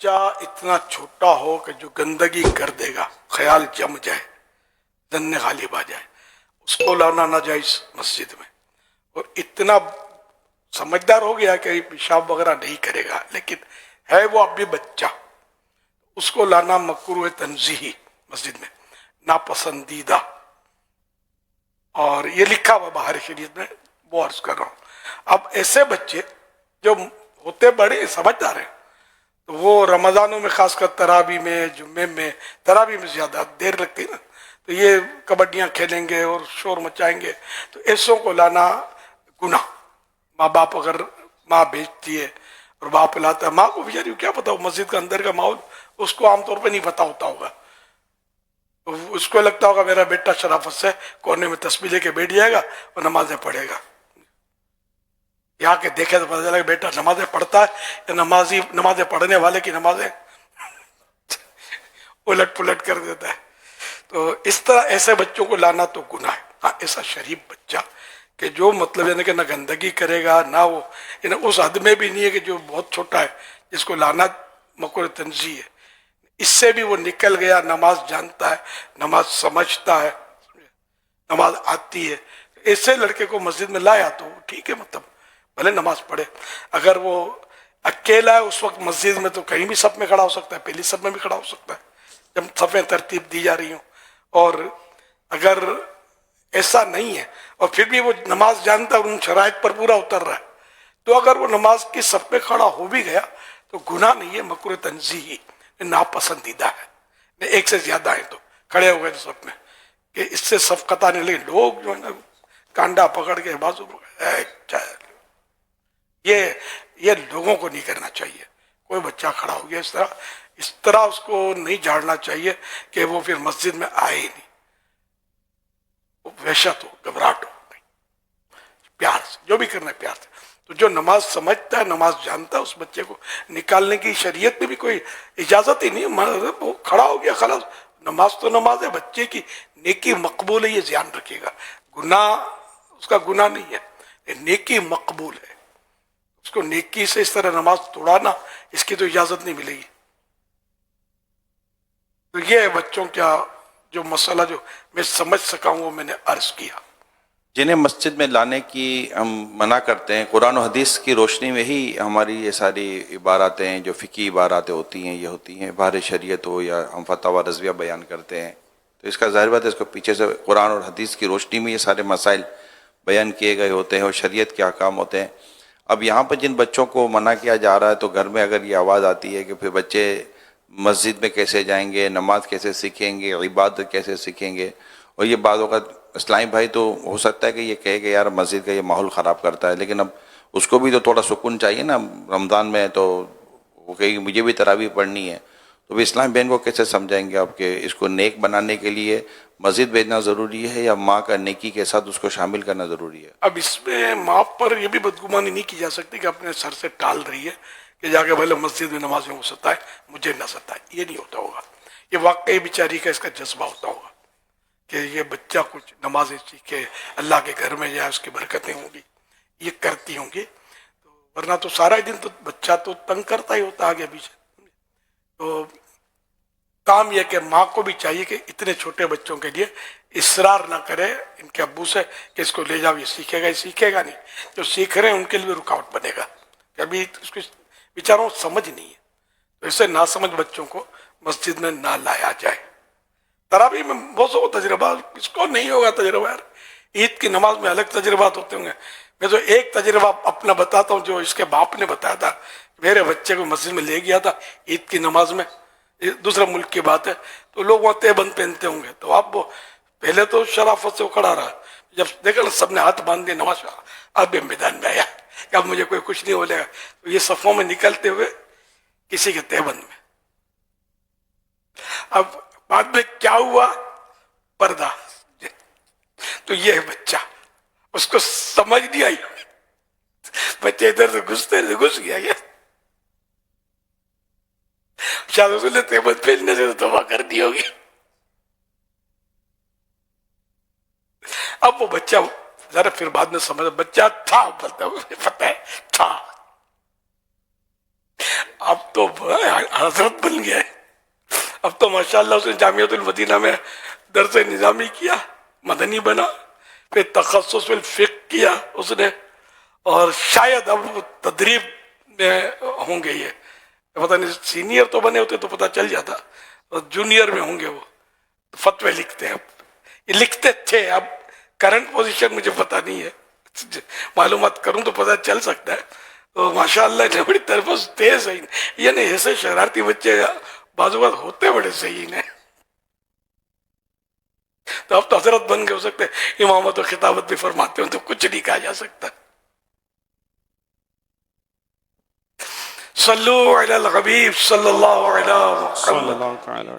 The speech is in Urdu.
بچہ اتنا چھوٹا ہو کہ جو گندگی کر دے گا، خیال جم جائے، دن غالب آ جائے، اس کو لانا ناجائز مسجد میں، اور اتنا سمجھدار ہو گیا کہ پیشاب وغیرہ نہیں کرے گا لیکن ہے وہ اب بھی بچہ، اس کو لانا مکروہ تنزیہی مسجد میں، ناپسندیدہ، اور یہ لکھا ہوا باہر شریعت میں، وہ عرض کر رہا ہوں۔ اب ایسے بچے جو ہوتے بڑے سمجھدار ہیں، تو وہ رمضانوں میں خاص کر تراویح میں، جمعے میں، تراویح میں زیادہ دیر لگتی نا، تو یہ کبڈیاں کھیلیں گے اور شور مچائیں گے، تو ایسوں کو لانا گناہ۔ ماں باپ اگر ماں بھیجتی ہے اور باپ لاتا ہے، ماں کو بیچاری کو کیا پتا ہو مسجد کا اندر کا ماحول، اس کو عام طور پہ نہیں پتا ہوتا ہوگا، اس کو لگتا ہوگا میرا بیٹا شرافت سے کونے میں تسبیح لے کے بیٹھ جائے گا اور نمازیں پڑھے گا، یہاں کے دیکھے تو پتہ چلا کہ بیٹا نمازیں پڑھتا ہے یا نمازیں پڑھنے والے کی نمازیں الٹ پلٹ کر دیتا ہے۔ تو اس طرح ایسے بچوں کو لانا تو گناہ ہے۔ ہاں، ایسا شریف بچہ کہ جو مطلب یعنی کہ نہ گندگی کرے گا، نہ وہ یعنی اس حد میں بھی نہیں ہے کہ جو بہت چھوٹا ہے جس کو لانا مکروہ تنزیہ ہے، اس سے بھی وہ نکل گیا، نماز جانتا ہے، نماز سمجھتا ہے، نماز آتی ہے، ایسے لڑکے کو مسجد میں لایا تو ٹھیک ہے، مطلب بھلے نماز پڑھے۔ اگر وہ اکیلا ہے اس وقت مسجد میں تو کہیں بھی صف میں کھڑا ہو سکتا ہے، پہلی صف میں بھی کھڑا ہو سکتا ہے جب صفیں ترتیب دی جا رہی ہوں، اور اگر ایسا نہیں ہے اور پھر بھی وہ نماز جانتا ہے اور ان شرائط پر پورا اتر رہا ہے، تو اگر وہ نماز کی صف میں کھڑا ہو بھی گیا تو گناہ نہیں ہے، مکروہ تنزیہی، ناپسندیدہ ہے۔ ایک سے زیادہ ہیں تو کھڑے ہو گئے صف میں کہ اس سے صف قطع نہیں، لے لوگ جو ہے نا کانڈا پکڑ کے بازو یہ لوگوں کو نہیں کرنا چاہیے۔ کوئی بچہ کھڑا ہو گیا اس طرح اس کو نہیں جھاڑنا چاہیے کہ وہ پھر مسجد میں آئے ہی نہیں، وہ وحشت ہو، گھبراہٹ ہو، نہیں، پیار سے جو بھی کرنا ہے پیار سے۔ تو جو نماز سمجھتا ہے، نماز جانتا ہے، اس بچے کو نکالنے کی شریعت میں بھی کوئی اجازت ہی نہیں، وہ کھڑا ہو گیا خلاص، نماز تو نماز ہے، بچے کی نیکی مقبول ہے، یہ ذہن رکھیے گا، گناہ اس کا گناہ نہیں ہے، نیکی مقبول ہے، اس کو نیکی سے اس طرح نماز توڑانا، اس کی تو اجازت نہیں ملے گی۔ تو یہ ہے بچوں کا جو مسئلہ جو میں سمجھ سکا ہوں وہ میں نے عرض کیا۔ جنہیں مسجد میں لانے کی ہم منع کرتے ہیں، قرآن و حدیث کی روشنی میں ہی ہماری یہ ساری عباراتیں جو فقہی عباراتیں ہوتی ہیں، یہ ہوتی ہیں، بہر شریعت ہو یا ہم فتاوی رضویہ بیان کرتے ہیں، تو اس کا ظاہر بات ہے اس کو پیچھے سے قرآن اور حدیث کی روشنی میں یہ سارے مسائل بیان کیے گئے ہوتے ہیں اور شریعت کے احکام ہوتے ہیں۔ اب یہاں پر جن بچوں کو منع کیا جا رہا ہے، تو گھر میں اگر یہ آواز آتی ہے کہ پھر بچے مسجد میں کیسے جائیں گے، نماز کیسے سیکھیں گے، عبادت کیسے سیکھیں گے، اور یہ بعض اوقات اسلامی بھائی تو ہو سکتا ہے کہ یہ کہے کہ یار مسجد کا یہ ماحول خراب کرتا ہے، لیکن اب اس کو بھی تو تھوڑا سکون چاہیے نا، رمضان میں تو وہ کہے کہ مجھے بھی تراویح پڑھنی ہے، تو بھی اسلامی بہن کو کیسے سمجھائیں گے آپ کہ اس کو نیک بنانے کے لیے مسجد بھیجنا ضروری ہے یا ماں کا نیکی کے ساتھ اس کو شامل کرنا ضروری ہے؟ اب اس میں ماں پر یہ بھی بدگمانی نہیں کی جا سکتی کہ اپنے سر سے ٹال رہی ہے کہ جا کے بھلے مسجد میں نماز میں وہ ستائے، مجھے نہ ستائے، یہ نہیں ہوتا ہوگا۔ یہ واقعی بیچاری کا اس کا جذبہ ہوتا ہوگا کہ یہ بچہ کچھ نمازیں سیکھے، اللہ کے گھر میں جائے، اس کی برکتیں ہوں گی، یہ کرتی ہوں گی، تو ورنہ تو سارا دن تو بچہ تو تنگ کرتا ہی ہوتا آگے پیچھے۔ تو کام یہ کہ ماں کو بھی چاہیے کہ اتنے چھوٹے بچوں کے لیے اصرار نہ کرے ان کے ابو سے کہ اس کو لے جاؤ، یہ سیکھے گا نہیں، جو سیکھ رہے ہیں ان کے لیے رکاوٹ بنے گا، کہ ابھی اس کو بیچاروں سمجھ نہیں ہے۔ تو اسے ناسمجھ بچوں کو مسجد میں نہ لایا جائے۔ تراویح میں بہت سو تجربہ، اس کو نہیں ہوگا تجربہ یار، عید کی نماز میں الگ تجربات ہوتے ہوں گے۔ میں تو ایک تجربہ اپنا بتاتا ہوں جو اس کے باپ نے بتایا تھا، میرے بچے کو مسجد میں لے گیا تھا عید کی نماز میں، دوسرے ملک کی بات ہے، تو لوگ وہاں تہبند پہنتے ہوں گے، تو اب وہ پہلے تو شرافت سے وہ کھڑا رہا، جب دیکھا نا سب نے ہاتھ باندھ دیا نماز، اب میدان میں آیا کہ اب مجھے کوئی کچھ نہیں بولے گا، تو یہ صفوں میں نکلتے ہوئے کسی کے تہبند میں۔ اب بعد میں کیا ہوا، پردہ، تو یہ ہے بچہ، اس کو سمجھ نہیں آئی، بچے ادھر سے گھس گیا یہ، شاید اس نے تہبند پہننے سے توبہ کر دی ہوگی۔ اب وہ بچہ ذرا پھر بعد میں سمجھا، بچہ تھا، پتہ ہے تھا، اب تو حضرت بن گیا ہے. اب تو ماشاءاللہ اس نے جامعۃ المدینہ میں درس نظامی کیا, مدنی بنا, پھر تخصص فی الفقہ کیا اس نے, اور شاید اب وہ تدریب میں ہوں گے. یہ پتہ نہیں, سینئر تو بنے ہوتے تو پتہ چل جاتا, اور جونیئر میں ہوں گے وہ. فتوے لکھتے ہیں, اب یہ لکھتے تھے, اب کرنٹ پوزیشن مجھے پتہ نہیں ہے, معلومات کروں تو پتہ چل سکتا ہے. تو ماشاءاللہ اتنے بڑی طرف تیز ہے, یعنی ایسے شرارتی بچے بعض اوقات ہوتے بڑے صحیح ہیں. تو اب تو حضرت بن کے ہو سکتے, امامت و خطابت بھی فرماتے ہوں تو کچھ نہیں کہا جا سکتا. صلو علی الحبیب صلی اللہ علیہ وسلم. صلی اللہ تعالی